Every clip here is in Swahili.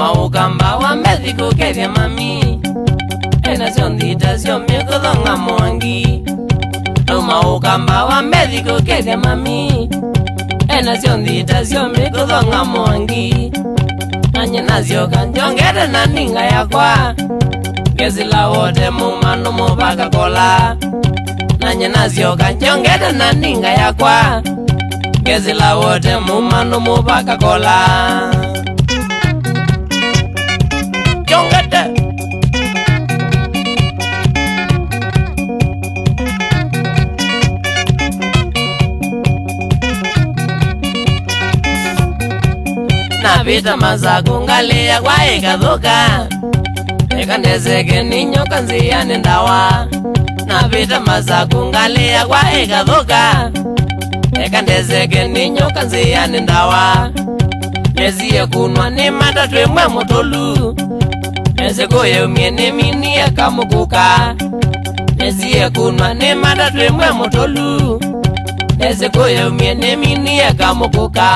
Maukamba wa Mexico kevya mami ena siondita sio mikodonga mwangi no maukamba wa Mexico kevya mami ena siondita sio mikodonga mwangi anya nazio kanjongere na ninga yakwa gezila wote mumano mubaka kola anya nazio kanjongere na ninga yakwa gezila wote mumano mubaka kola Jongete na vita mazaku ngalia kwa ikathuka ikandezeke ninyo kanzia nendawa na vita mazaku ngalia kwa ikathuka ikandezeke ninyo kanzia nendawa Nezie kunwa ni matatu emwe mutolu Nezeko ye umiene mini ya kamukuka Nezie kunwa ni matatu emwe mutolu Nezeko ye umiene mini ya kamukuka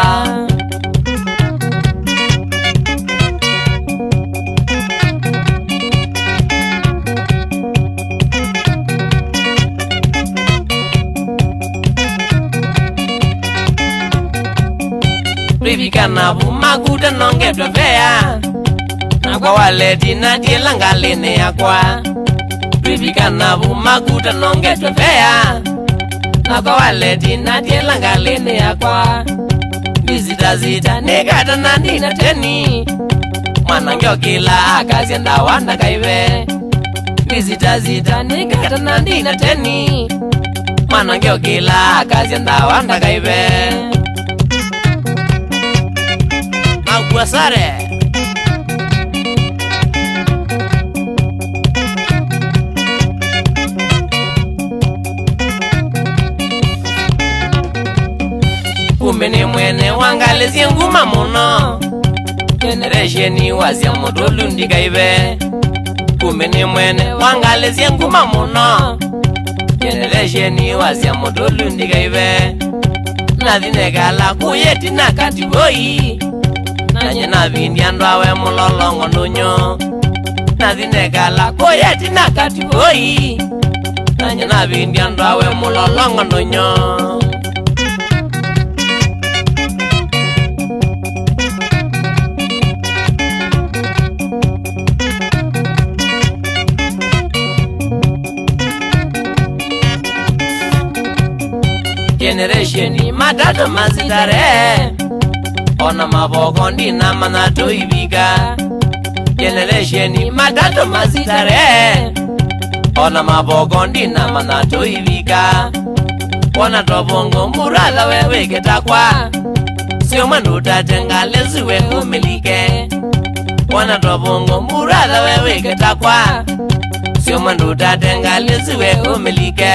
Rivika na bumakuta nongetwe fea Na kwa wale tina tila ngalene ya kwa Rivika na bumakuta nongetwe fea Na kwa wale tina tila ngalene ya kwa Vizita zita negata na nina teni Mwana ngyo kila akazi enda wanda kaive Vizita zita negata na nina teni Mwana ngyo kila akazi enda wanda kaive Guasare Kumene mwene wangalezie nguma muno Generation wazia mutolu ndikaive Kumene mwene wangalezie nguma muno Generation wazia mutolu ndikaive Nadhinegala kuyeti nakati boi Nanye na vindiando awe mulolongo nunyo Nadhinegala koyeti nakati boi Nanye na vindiando awe mulolongo nunyo Generation matatu mazitare Ona maboko ndina manato ibika Generation matatu mazitare Ona maboko ndina manato ibika Ona tobongo murala wewe ketakwa Sio manu tatenga leziwe umilike Ona tobongo murala wewe ketakwa Sio manu tatenga leziwe umilike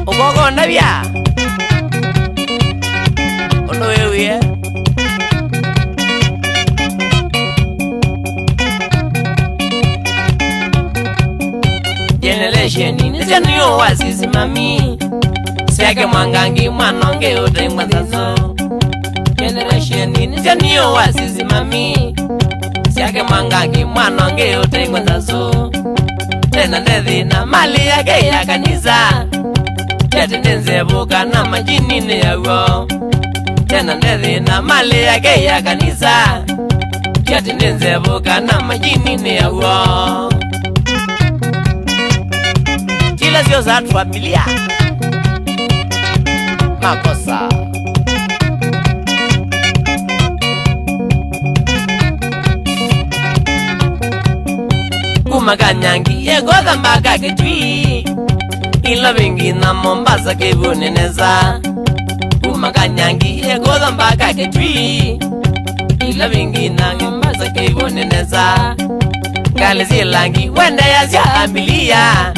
Ugogo ndabia Ono wewe Generation nizaniyo wazizi mami Siake mwangangi mwanonge yote mwanzazo Generation nizaniyo wazizi mami Siake mwangangi mwanonge yote mwanzazo Tena ndezi na mali yake ya kanisa Tete ndenzebuka na majinine yawo Tena ndezi na mali yake ya kanisa Tete ndenzebuka na majinine yawo Kila sio za familia Makosa Kumaganyangi yegoza mbaga ketwi Ilo vingi na Mombasa kibuneneza Kumaganyangi yegoza mbaga ketwi Ilo vingi na Mombasa kibuneneza Kale zilangi wende ya zia amilia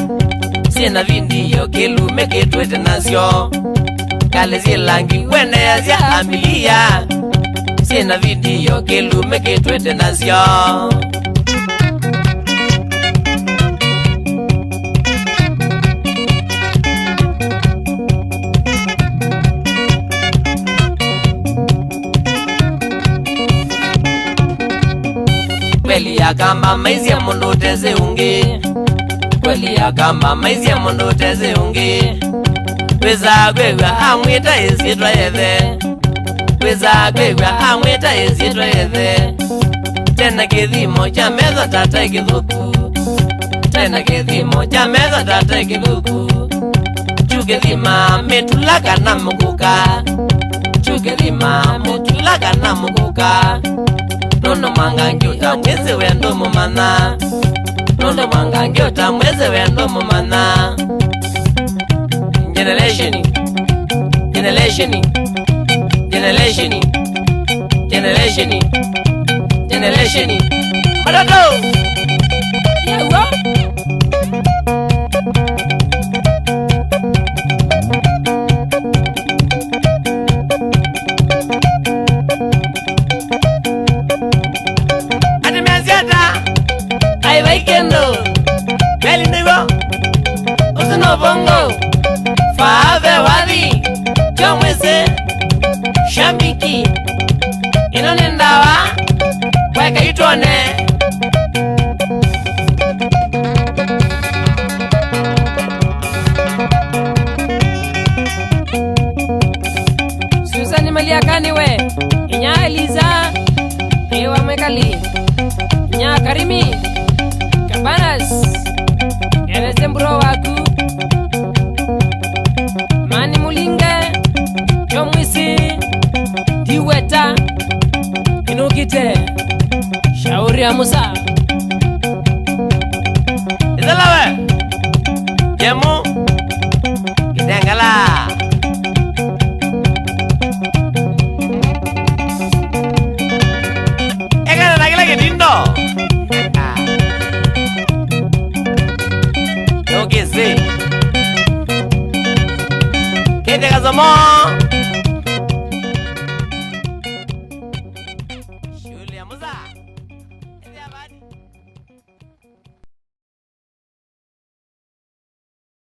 Sina vindiyo kilume kitwete nasyo Kale zilangi wende ya zia amilia Sina vindiyo kilume kitwete nasyo Kweli ya kamba maizi ya mundu teze ungi Kweli ya kamba maizi ya mundu teze ungi Weza kwegwa amwita izitwa yethe Weza kwegwa amwita izitwa yethe Tena kithimo cha metho tata ikithuku Tena kithimo cha metho tata ikithuku Chukithima mitulaka na mukuka Chukithima mitulaka na mukuka Nono mwangangi utamweze wendo mumana Nono mwangangi utamweze wendo mumana Generation Generation Generation Generation Generation Matoto Yewo Baikendo Meli nigo Usino bongo Fave wadi Chomwese Shambiki Ino nindawa Weka yutone Susani Maliakani we Inya Eliza Ewa Mekali Inya Karimi Banas Genese mburo waku Mani mulinge Chomwisi Diweta Inukite Shauri ya Musa Izalawe Jemu Kitengala Eka na kila kitindo Kete kazomo